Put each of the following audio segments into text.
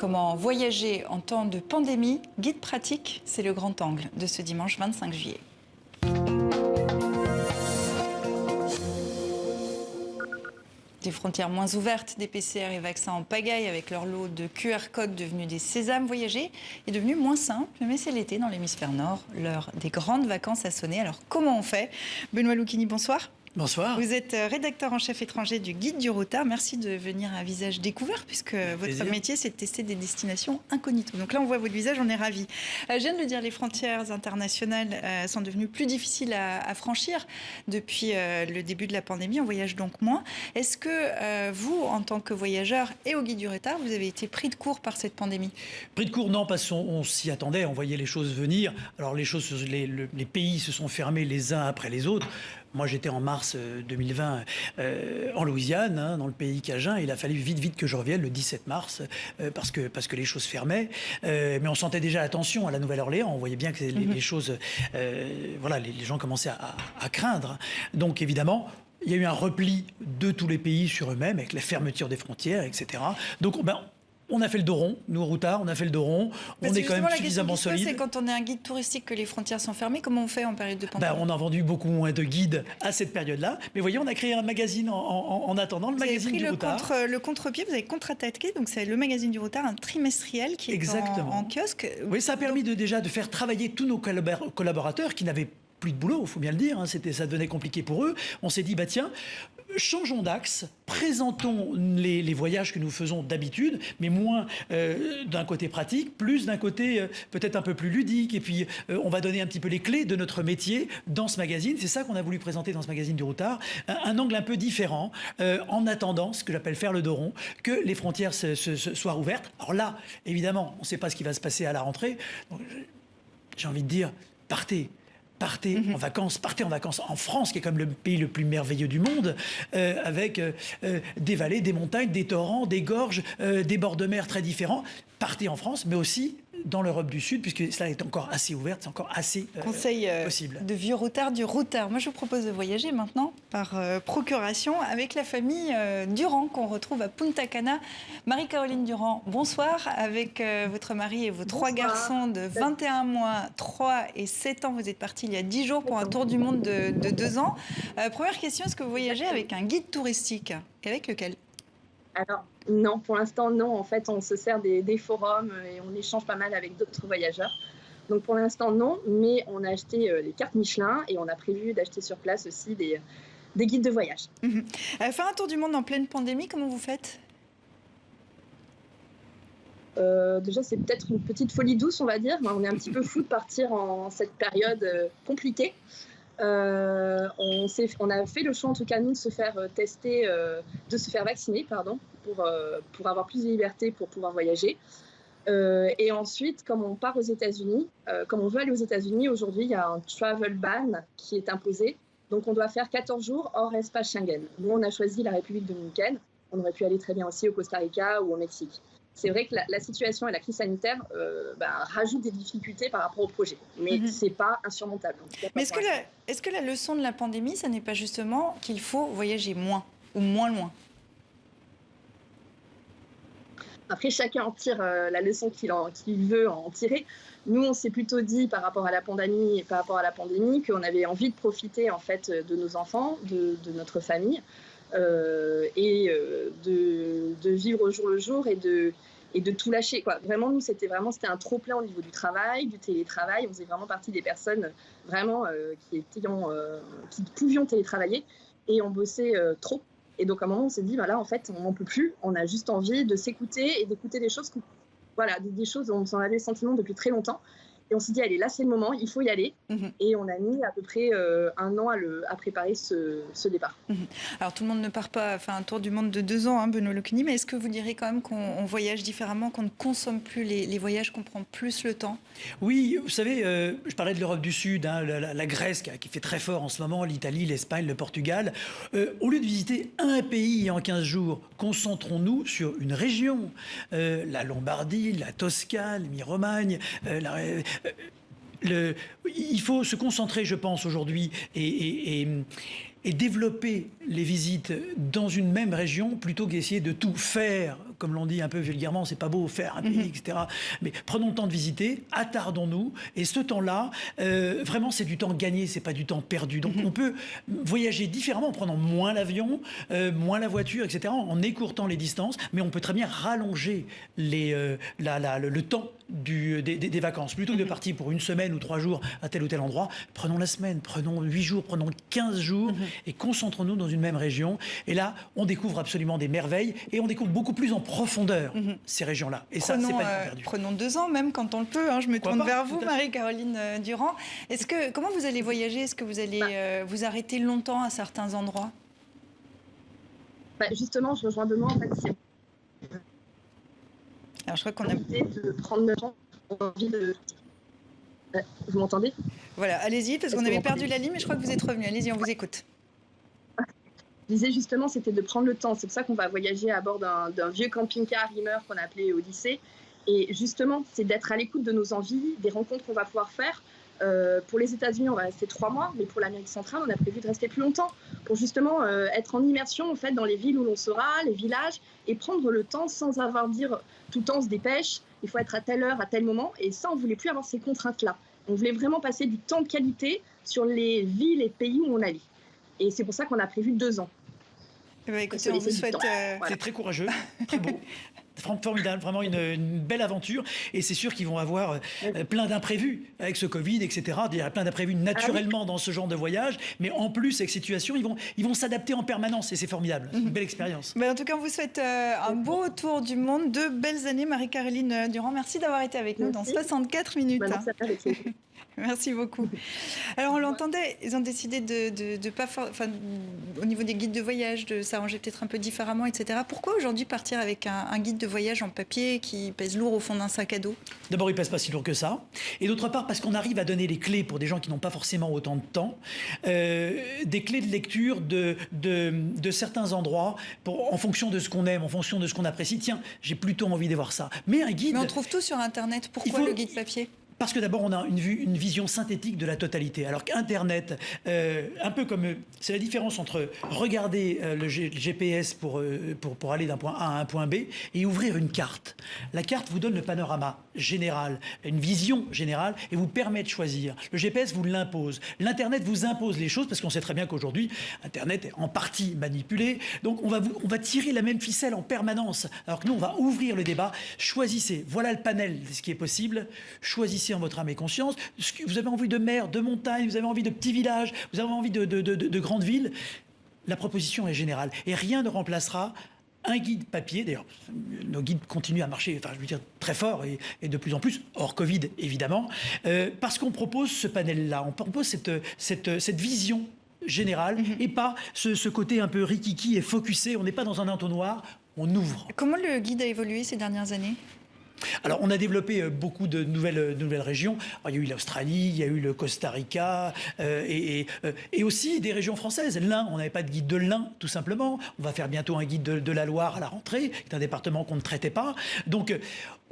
Comment voyager en temps de pandémie? Guide pratique, c'est le grand angle de ce dimanche 25 juillet. Des frontières moins ouvertes, des PCR et vaccins en pagaille avec leur lot de QR codes devenus des sésames. Voyager est devenu moins simple, mais c'est l'été dans l'hémisphère nord. L'heure des grandes vacances a sonné. Alors comment on fait? Benoît Lucchini, bonsoir. Bonsoir. Vous êtes rédacteur en chef étranger du Guide du Routard. Merci de venir à visage découvert puisque votre métier c'est de tester des destinations incognito. Donc là on voit votre visage, on est ravis. Je viens de le dire, les frontières internationales sont devenues plus difficiles à franchir depuis le début de la pandémie. On voyage donc moins. Est-ce que vous, en tant que voyageur et au Guide du Routard, vous avez été pris de court par cette pandémie? Pris de court, non, parce qu'on s'y attendait, on voyait les choses venir. Alors les pays se sont fermés les uns après les autres. Moi, j'étais en mars 2020 en Louisiane, dans le pays cajun. Il a fallu vite que je revienne le 17 mars parce que les choses fermaient. Mais on sentait déjà la tension à la Nouvelle-Orléans. On voyait bien que les choses, les gens commençaient à craindre. Donc évidemment, il y a eu un repli de tous les pays sur eux-mêmes avec la fermeture des frontières, etc. Donc on a fait le dos rond, nous au Routard, on a fait le dos rond. On est quand même suffisamment solide. C'est quand on est un guide touristique que les frontières sont fermées. Comment on fait en période de pandémie? On a vendu beaucoup moins de guides à cette période-là. Mais voyez, on a créé un magazine en attendant, le magazine du Routard. Vous avez pris le contre-pied, vous avez contre-attaqué. Donc c'est le magazine du Routard, un trimestriel qui est en kiosque. Oui, ça a permis déjà de faire travailler tous nos collaborateurs qui n'avaient plus de boulot, il faut bien le dire, ça devenait compliqué pour eux. On s'est dit, tiens, changeons d'axe, présentons les voyages que nous faisons d'habitude, mais moins d'un côté pratique, plus d'un côté peut-être un peu plus ludique. Et puis, on va donner un petit peu les clés de notre métier dans ce magazine. C'est ça qu'on a voulu présenter dans ce magazine du Routard. Un angle un peu différent, en attendant, ce que j'appelle faire le dos rond, que les frontières soient ouvertes. Alors là, évidemment, on ne sait pas ce qui va se passer à la rentrée. Donc, j'ai envie de dire, partez en vacances en France, qui est comme le pays le plus merveilleux du monde, avec des vallées, des montagnes, des torrents, des gorges, des bords de mer très différents. Partez en France, mais aussi dans l'Europe du Sud, puisque cela est encore assez ouvert, c'est encore assez Conseil possible. De vieux routard du Routard. Moi, je vous propose de voyager maintenant par procuration avec la famille Durand, qu'on retrouve à Punta Cana. Marie-Caroline Durand, bonsoir. Avec votre mari et vos trois garçons de 21 mois, 3 et 7 ans, vous êtes partis il y a 10 jours pour un tour du monde de 2 ans. Première question, est-ce que vous voyagez avec un guide touristique? Et avec lequel? Alors, non, pour l'instant, non. En fait, on se sert des forums et on échange pas mal avec d'autres voyageurs. Donc, pour l'instant, non. Mais on a acheté les cartes Michelin et on a prévu d'acheter sur place aussi des guides de voyage. Faire un tour du monde en pleine pandémie, comment vous faites? Déjà, c'est peut-être une petite folie douce, on va dire. On est un petit peu fou de partir en cette période compliquée. On a fait le choix, en tout cas, nous, de se faire tester, de se faire vacciner, pour avoir plus de liberté pour pouvoir voyager. Et ensuite, comme on part aux États-Unis, comme on veut aller aux États-Unis, aujourd'hui, il y a un travel ban qui est imposé. Donc, on doit faire 14 jours hors espace Schengen. Nous, on a choisi la République dominicaine. On aurait pu aller très bien aussi au Costa Rica ou au Mexique. C'est vrai que la situation et la crise sanitaire rajoutent des difficultés par rapport au projet. Mais ce n'est pas insurmontable. Mais est-ce que la leçon de la pandémie, ça n'est pas justement qu'il faut voyager moins ou moins loin? Après, chacun en tire la leçon qu'il veut en tirer. Nous, on s'est plutôt dit par rapport à la pandémie qu'on avait envie de profiter en fait de nos enfants, de notre famille. De vivre au jour le jour et de tout lâcher, quoi. Vraiment, nous, c'était un trop-plein au niveau du travail, du télétravail. On faisait vraiment partie des personnes vraiment qui pouvions télétravailler et on bossait trop. Et donc, à un moment, on s'est dit, là, en fait, on n'en peut plus. On a juste envie de s'écouter et d'écouter des choses, des choses dont on avait le sentiment depuis très longtemps. Et on s'est dit, allez, là, c'est le moment, il faut y aller. Et on a mis à peu près 1 an à préparer ce départ. Alors, tout le monde ne part pas faire un tour du monde de 2 ans, Benoît Lucchini, mais est-ce que vous direz quand même qu'on voyage différemment, qu'on ne consomme plus les voyages, qu'on prend plus le temps? Oui, vous savez, je parlais de l'Europe du Sud, la Grèce qui fait très fort en ce moment, l'Italie, l'Espagne, le Portugal. Au lieu de visiter un pays en 15 jours, concentrons-nous sur une région. La Lombardie, la Toscane, l'Émilie-Romagne, il faut se concentrer, je pense, aujourd'hui et développer les visites dans une même région plutôt qu'essayer de tout faire comme l'on dit un peu vulgairement, c'est pas beau faire un pays, etc. Mais prenons le temps de visiter, attardons-nous, et ce temps-là, vraiment, c'est du temps gagné, c'est pas du temps perdu. Donc on peut voyager différemment en prenant moins l'avion, moins la voiture, etc., en écourtant les distances, mais on peut très bien rallonger le temps des vacances. Plutôt que de partir pour une semaine ou 3 jours à tel ou tel endroit, prenons la semaine, prenons 8 jours, prenons 15 jours et concentrons-nous dans une même région. Et là, on découvre absolument des merveilles et on découvre beaucoup plus en profondeur ces régions-là. Et ça, c'est pas du temps perdu. Prenons 2 ans même quand on le peut. Je me tourne vers vous, Marie-Caroline Durand. Comment vous allez voyager? Est-ce que vous allez vous arrêter longtemps à certains endroits? Justement, je rejoins Benoît. En fait, c'est alors, je crois qu'on a de prendre le temps. Vous m'entendez? Voilà, allez-y, parce qu'on avait perdu la ligne, mais je crois que vous êtes revenu. Allez-y, on vous écoute. Je disais justement, c'était de prendre le temps. C'est pour ça qu'on va voyager à bord d'un vieux camping-car Rimmer qu'on a appelé Odyssée. Et justement, c'est d'être à l'écoute de nos envies, des rencontres qu'on va pouvoir faire. Pour les États-Unis, on va rester 3 mois, mais pour l'Amérique centrale, on a prévu de rester plus longtemps pour justement être en immersion en fait dans les villes où l'on sera, les villages, et prendre le temps sans avoir dire tout le temps on se dépêche, il faut être à telle heure, à tel moment, et ça, on voulait plus avoir ces contraintes-là. On voulait vraiment passer du temps de qualité sur les villes et pays où on allait. Et c'est pour ça qu'on a prévu 2 ans. Écoutez, on vous souhaite... C'est très courageux, très beau. Formidable, vraiment une belle aventure. Et c'est sûr qu'ils vont avoir plein d'imprévus avec ce Covid, etc. Il y a plein d'imprévus naturellement dans ce genre de voyage. Mais en plus, avec cette situation, ils vont s'adapter en permanence. Et c'est formidable. C'est une belle expérience. En tout cas, on vous souhaite un beau tour du monde. 2 belles années, Marie-Caroline Durand. Merci d'avoir été avec nous dans 64 minutes. Merci beaucoup. Alors, on l'entendait, ils ont décidé de pas... au niveau des guides de voyage, de s'arranger peut-être un peu différemment, etc. Pourquoi aujourd'hui partir avec un guide de voyage en papier qui pèse lourd au fond d'un sac à dos? D'abord, il pèse pas si lourd que ça. Et d'autre part, parce qu'on arrive à donner les clés pour des gens qui n'ont pas forcément autant de temps, des clés de lecture de certains endroits en fonction de ce qu'on aime, en fonction de ce qu'on apprécie. Tiens, j'ai plutôt envie de voir ça. Mais un guide... Mais on trouve tout sur Internet. Pourquoi le guide papier? Parce que d'abord, on a une vision synthétique de la totalité. Alors qu'Internet, un peu comme... C'est la différence entre regarder le GPS pour aller d'un point A à un point B et ouvrir une carte. La carte vous donne le panorama général, une vision générale et vous permet de choisir. Le GPS vous l'impose. L'Internet vous impose les choses parce qu'on sait très bien qu'aujourd'hui, Internet est en partie manipulé. Donc, on va tirer la même ficelle en permanence. Alors que nous, on va ouvrir le débat. Choisissez. Voilà le panel de ce qui est possible. Choisissez en votre âme et conscience. Vous avez envie de mer, de montagne, vous avez envie de petits villages, vous avez envie de grandes villes. La proposition est générale. Et rien ne remplacera un guide papier. D'ailleurs, nos guides continuent à marcher, je veux dire, très fort et de plus en plus, hors Covid, évidemment, parce qu'on propose ce panel-là. On propose cette vision générale et pas ce côté un peu rikiki et focusé. On n'est pas dans un entonnoir, on ouvre. Comment le guide a évolué ces dernières années ? Alors, on a développé beaucoup de nouvelles régions. Alors, il y a eu l'Australie, il y a eu le Costa Rica et aussi des régions françaises. L'Ain, on n'avait pas de guide de l'Ain, tout simplement. On va faire bientôt un guide de la Loire à la rentrée, qui est un département qu'on ne traitait pas. Donc,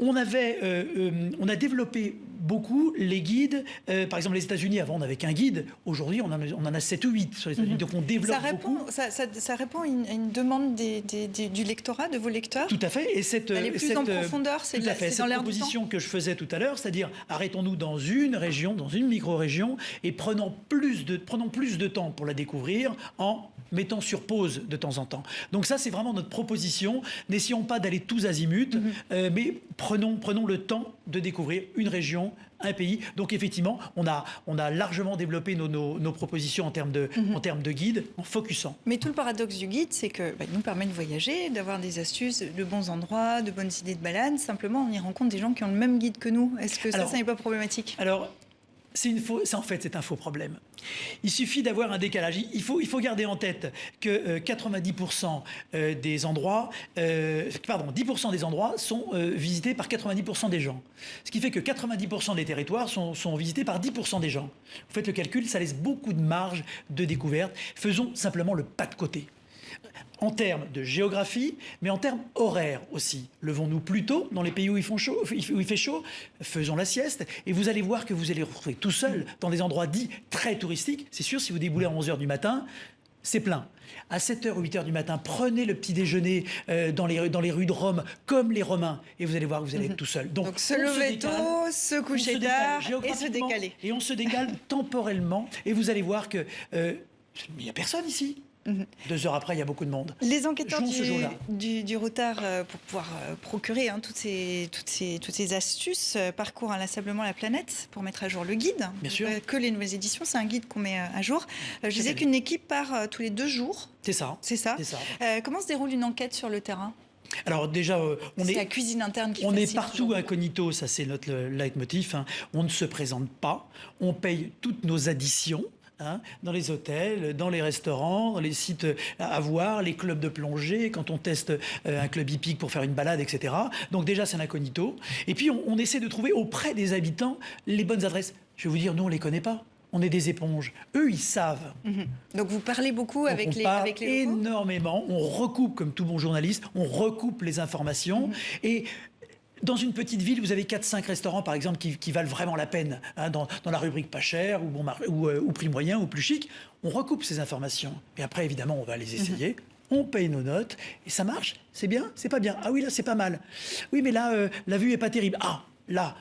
on a développé beaucoup les guides. Par exemple, les États-Unis, avant, on n'avait qu'un guide. Aujourd'hui, on en a 7 ou 8 sur les États-Unis. Donc, on développe beaucoup. Ça répond à une demande du lectorat, de vos lecteurs. Tout à fait. Et aller plus en profondeur, c'est dans cette proposition que je faisais tout à l'heure, c'est-à-dire arrêtons-nous dans une région, dans une micro-région, et prenons plus de temps pour la découvrir en mettant sur pause de temps en temps. Donc ça, c'est vraiment notre proposition. N'essayons pas d'aller tous azimuts, mais prenons le temps de découvrir une région, un pays. Donc effectivement, on a largement développé nos propositions en termes de guide, en focusant. Mais tout le paradoxe du guide, c'est qu'il nous permet de voyager, d'avoir des astuces, de bons endroits, de bonnes idées de balade. Simplement, on y rencontre des gens qui ont le même guide que nous. Est-ce que ça n'est pas problématique ? Alors, c'est un faux problème. Il suffit d'avoir un décalage. Il faut garder en tête que 90% des endroits, 10% des endroits sont visités par 90% des gens. Ce qui fait que 90% des territoires sont visités par 10% des gens. Vous faites le calcul, ça laisse beaucoup de marge de découverte. Faisons simplement le pas de côté. En termes de géographie, mais en termes horaires aussi. Levons-nous plus tôt dans les pays où il fait chaud, faisons la sieste, et vous allez voir que vous allez vous retrouver tout seul dans des endroits dits très touristiques. C'est sûr, si vous déboulez à 11h du matin, c'est plein. À 7h ou 8h du matin, prenez le petit déjeuner dans les rues de Rome, comme les Romains, et vous allez voir que vous allez être tout seul. Donc se lever tôt, se coucher tard et se décaler. Et on se décale temporellement, et vous allez voir que il n'y a personne ici. 2 heures après, il y a beaucoup de monde. Les enquêteurs du Routard, pour pouvoir procurer toutes ces astuces, parcourent inlassablement la planète pour mettre à jour le guide. Bien sûr. Que les nouvelles éditions, c'est un guide qu'on met à jour. Je disais qu'une équipe part tous les 2 jours. C'est ça. C'est ça. Comment se déroule une enquête sur le terrain ? Alors déjà, c'est la cuisine interne qui on est partout toujours. incognito, ça c'est notre leitmotiv. On ne se présente pas, on paye toutes nos additions. Dans les hôtels, dans les restaurants, dans les sites à voir, les clubs de plongée, quand on teste un club hippique pour faire une balade, etc. Donc déjà, c'est un incognito. Et puis, on essaie de trouver auprès des habitants les bonnes adresses. Je vais vous dire, nous, on ne les connaît pas. On est des éponges. Eux, ils savent. Donc vous parlez beaucoup avec les locaux ? Énormément. On recoupe, comme tout bon journaliste, on recoupe les informations. Et dans une petite ville, vous avez 4-5 restaurants, par exemple, qui valent vraiment la peine, dans la rubrique pas cher, ou prix moyen, ou plus chic. On recoupe ces informations. Et après, évidemment, on va les essayer. On paye nos notes. Et ça marche. C'est bien, c'est pas bien. Ah oui, là, c'est pas mal. Oui, mais là, la vue est pas terrible. Ah, là...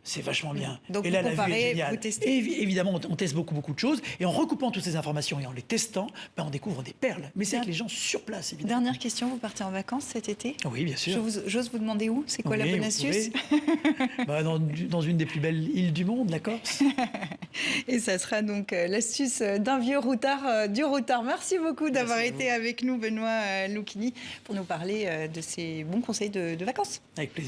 c'est vachement bien. Donc et là, vous comparez, la vue est géniale. vous testez. Évidemment, on teste beaucoup de choses. Et en recoupant toutes ces informations et en les testant, on découvre des perles. Mais c'est avec les gens sur place, évidemment. Dernière question, vous partez en vacances cet été ? Oui, bien sûr. J'ose vous demander où ? C'est quoi la bonne astuce ? Dans une des plus belles îles du monde, la Corse. Et ça sera donc l'astuce d'un vieux routard du Routard. Merci beaucoup d'avoir été avec nous, Benoît Lucchini, pour nous parler de ces bons conseils de vacances. Avec plaisir.